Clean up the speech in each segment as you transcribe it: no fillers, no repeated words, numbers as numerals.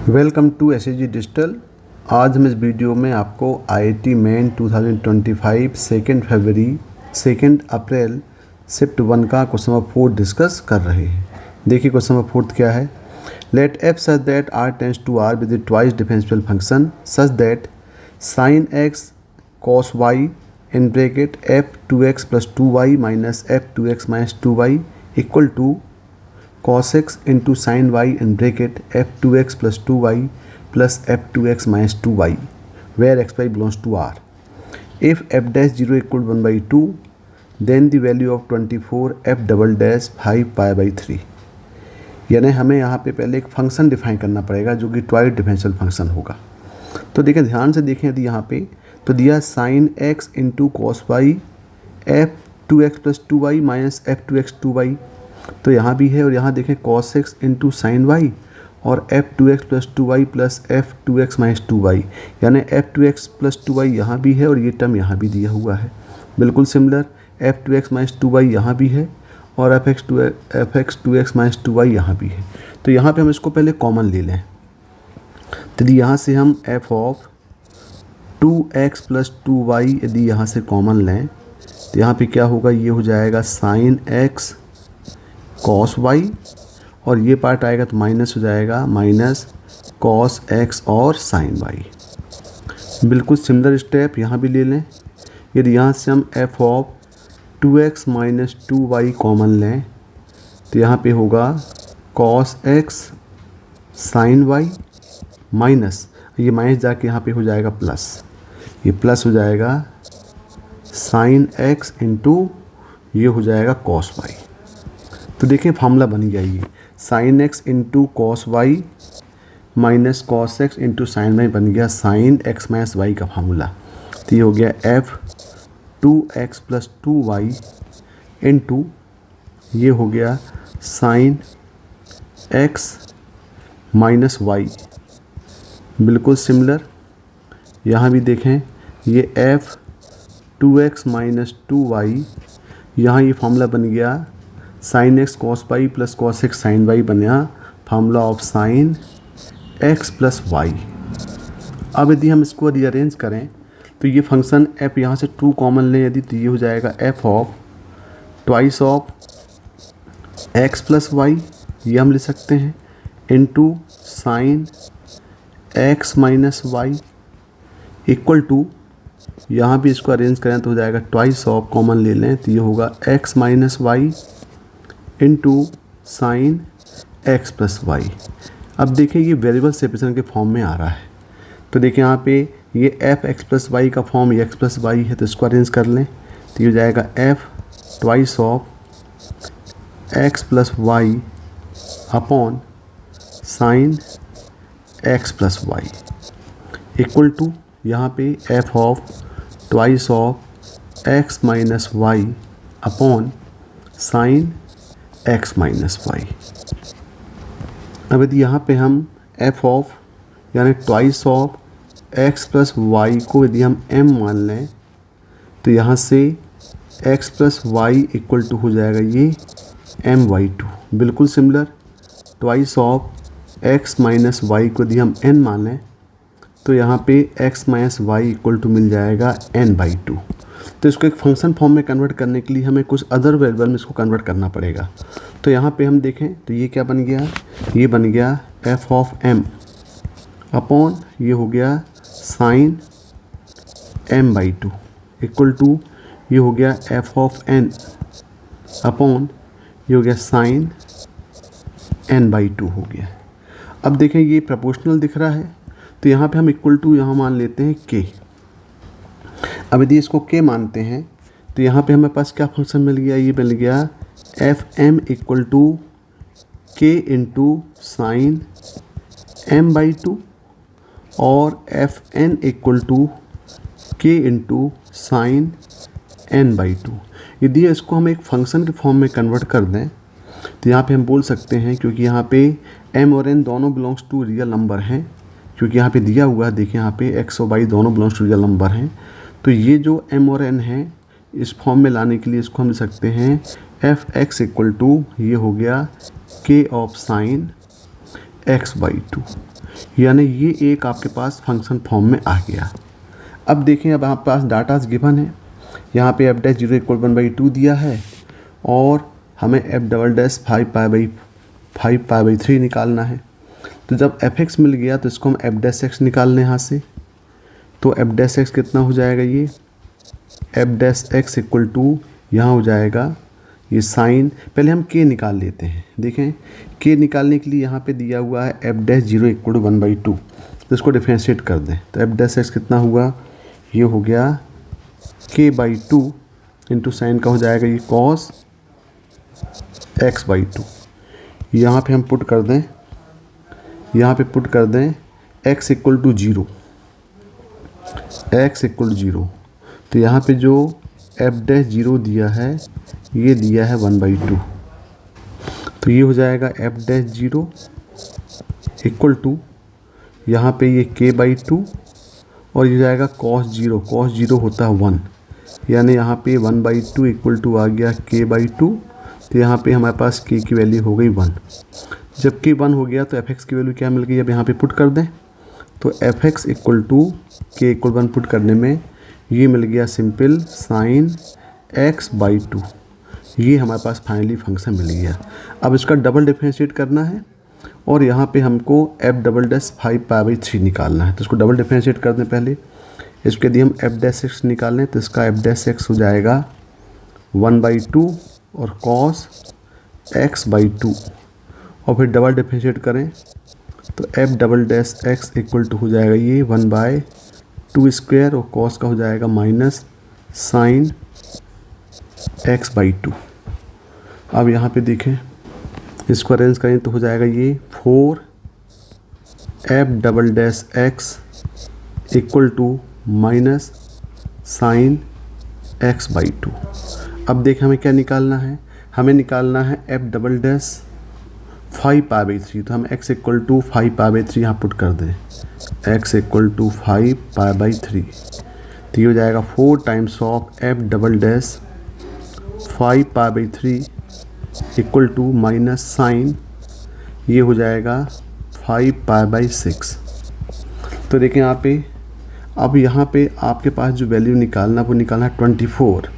Welcome to SAG digital. आज हम इस वीडियो में आपको आईआईटी मेन 2025 2 फरवरी 2 अप्रैल शिफ्ट 1 का क्वेश्चन नंबर 4 डिस्कस कर रहे हैं। देखिए क्वेश्चन नंबर 4 क्या है। Let f such that r tends to r with twice differential function such that sine x cos y in bracket f 2x + 2y minus f 2x minus 2y equal to cos x into sin y in bracket f2x plus 2y plus f2x minus 2y where x y belongs to r. If f dash 0 equal 1/2 then the value of 24 f double dash 5π/3। यानी हमें यहाँ पे पहले एक function define करना पड़ेगा जो कि ट्वाइस डिफरेंशियल फंक्शन होगा। तो देखें, ध्यान से देखें, यदि यहाँ पे तो दिया sin x into cos y f 2x + 2y minus f 2x 2y, तो यहाँ भी है। और यहाँ देखें cos x into sine y और F 2x + 2y plus F 2x minus 2y, यानी एफ 2x + 2y यहाँ भी है और ये टर्म यहाँ भी दिया हुआ है। बिल्कुल similar F 2x minus 2y यहाँ भी है और F x 2x minus 2y यहाँ भी है। तो यहाँ पे हम इसको पहले कॉमन ले लें। तो यदि यहाँ से हम एफ ऑफ 2x + 2y यदि यहाँ से कॉमन लें तो यहाँ पे क्या होगा, ये हो जाएगा साइन x कॉस वाई और ये पार्ट आएगा तो माइनस हो जाएगा माइनस कॉस एक्स और साइन वाई। बिल्कुल सिमिलर स्टेप यहाँ भी ले लें। यदि यहाँ से हम f of 2x minus 2y common लें तो यहाँ पे होगा cos x sine y minus ये माइनस जाके यहाँ पे हो जाएगा प्लस, ये प्लस हो जाएगा साइन एक्स इंटू ये हो जाएगा कॉस वाई। तो देखिए फार्मूला बन गया ये sine x into cos y minus cos x into sine y बन गया साइन एक्स माइनस वाई का फार्मूला। तो ये हो गया एफ 2x + 2y इंटू ये हो गया साइन एक्स माइनस वाई। बिल्कुल सिमिलर यहाँ भी देखें, ये एफ 2x माइनस 2y, यहाँ ये फार्मूला बन गया sine x cos y plus cos x sine y बना formula of sine x plus y. अब यदि हम इसको रीअरेंज करें तो ये फंक्शन एफ यहाँ से 2 कॉमन लें यदि तो ये हो जाएगा f of twice of x plus y, ये हम ले सकते हैं, into sine x minus y equal to यहाँ भी इसको अरेंज करें तो हो जाएगा ट्वाइस ऑफ कॉमन ले लें तो ये होगा x minus y into sine x plus y. अब देखिए ये वेरिएबल सेपरेशन के फॉर्म में आ रहा है। तो देखिए यहाँ पे ये एफ एक्स प्लस वाई का फॉर्म ये एक्स प्लस वाई है तो इसको अरेंज कर लें तो ये हो जाएगा f twice of x plus y upon sine x plus y equal to यहाँ पे f of twice of x minus y upon sine x minus y. अब यदि यहाँ पे हम एफ ऑफ यानी twice of x plus y को यदि हम m मान लें तो यहाँ से x plus y equal to हो जाएगा ये m/2। बिल्कुल similar twice of x minus y को यदि हम n मान लें तो यहाँ पे x minus y equal to मिल जाएगा n/2। तो इसको एक फंक्शन फॉर्म में कन्वर्ट करने के लिए हमें कुछ अदर वेरिएबल में इसको कन्वर्ट करना पड़ेगा। तो यहाँ पे हम देखें तो ये क्या बन गया, ये बन गया एफ ऑफ m अपॉन ये हो गया साइन m/2 इक्वल टू ये हो गया एफ ऑफ n अपॉन ये हो गया साइन n/2 हो गया। अब देखें ये प्रोपोर्शनल दिख रहा है तो यहाँ पे हम इक्वल टू यहाँ मान लेते हैं k। अब यदि इसको k मानते हैं तो यहाँ पे हमें पास क्या फंक्शन मिल गया, ये मिल गया एफ एम इक्वल टू के इंटू साइन m/2 और एफ एन इक्वल टू के इंटू साइन n/2। यदि इसको हम एक फंक्शन के फॉर्म में कन्वर्ट कर दें तो यहाँ पे हम बोल सकते हैं, क्योंकि यहाँ पे m और n दोनों बिलोंग्स टू रियल नंबर हैं, क्योंकि यहाँ पे दिया हुआ है, देखिए यहाँ पे x और y दोनों बिलोंग्स टू रियल नंबर हैं, तो ये जो m और n है इस फॉर्म में लाने के लिए इसको हम लिख सकते हैं एफ एक्स इक्वल टू ये हो गया k ऑफ साइन x/2। यानी ये एक आपके पास फंक्शन फॉर्म में आ गया। अब देखें, अब आपके पास डाटाज गिवन है, यहाँ पे एफ डैश 0 इक्वल 1/2 दिया है और हमें एफ डबल डैश 5π/3 निकालना है। तो जब एफ एक्स मिल गया तो इसको हम एफ डैश एक्स निकाल लें यहाँ से। तो एफ डैश एक्स कितना हो जाएगा, ये f dash x equal to यहाँ हो जाएगा ये साइन, पहले हम के निकाल लेते हैं। देखें, के निकालने के लिए यहाँ पे दिया हुआ है एफ डैश 0 इक्वल टू 1/2, तो इसको डिफ्रेंशिएट कर दें। तो एफ डैश एक्स कितना हुआ, ये हो गया k/2 इंटू साइन का हो जाएगा ये कॉस x/2। यहाँ पे हम पुट कर दें, यहाँ पे पुट कर दें x equal to 0, x equal 0। तो यहाँ पे जो एफ डैश 0 दिया है ये दिया है 1/2, तो ये हो जाएगा एफ डैश 0 इक्वल टू यहाँ पे ये k/2 और ये जाएगा cos 0, cos 0 होता है 1, यानी यहाँ पे 1/2 इक्वल टू आ गया k/2। तो यहाँ पे हमारे पास k की वैल्यू हो गई 1। जब k 1 हो गया तो एफ एक्स की वैल्यू क्या मिल गई, अब यहाँ पे पुट कर दें। तो f x equal to k equal 1 put करने में ये मिल गया सिंपल साइन x/2। ये हमारे पास फाइनली फंक्शन मिल गया। अब इसका डबल डिफरेंशिएट करना है और यहाँ पे हमको एफ डबल डैश 5π/3 निकालना है। तो इसको डबल डिफरेंशिएट कर दें पहले। इसके यदि हम एफ डैश एक्स निकालें तो इसका एफ डैश एक्स हो जाएगा 1/2 और cos x/2 और फिर डबल डिफरेंशिएट करें तो f double dash x equal to हो जाएगा ये 1/2² और cos का हो जाएगा माइनस साइन x/2। अब यहाँ पे देखें, इसको अरेंज करें तो हो जाएगा ये 4 f double dash x equal to minus sine x/2। अब देखें हमें क्या निकालना है, हमें निकालना है एफ डबल डैश 5π/3। तो हम x इक्वल टू 5π/3 यहाँ पुट कर दें, x इक्वल टू 5π/3। तो ये हो जाएगा 4 times of F double dash 5π/3 equal to minus sine, ये हो जाएगा 5π/6। तो देखें यहाँ पे, अब यहाँ पे आपके पास जो वैल्यू निकालना वो निकालना है 24।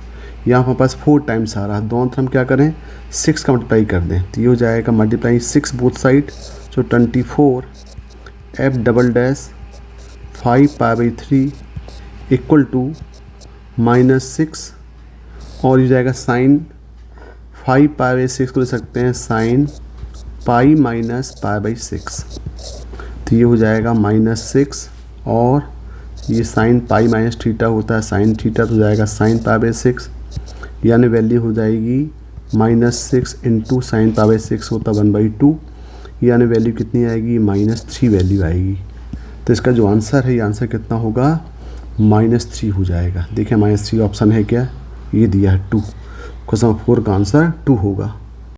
यहाँ पर पास 4 टाइम्स आ रहा है, दोनों तरफ हम क्या करें 6 का मल्टीप्लाई कर दें। तो ये हो जाएगा multiply 6 both side, so 24 F double dash 5π/3 equal to -6 और ये जाएगा साइन 5π/6 को ले सकते हैं साइन पाई माइनस π/6। तो ये हो जाएगा -6 और ये साइन पाई माइनस थीटा होता है साइन थीटा, तो जाएगा साइन π/6, यानी वैल्यू हो जाएगी -6 इंटू साइन π/6 होता 1/2, यानी वैल्यू कितनी आएगी -3 वैल्यू आएगी। तो इसका जो आंसर है ये आंसर कितना होगा -3 हो जाएगा। देखिए -3 ऑप्शन है क्या, ये दिया है 2। क्वेश्चन 4 का आंसर 2 होगा।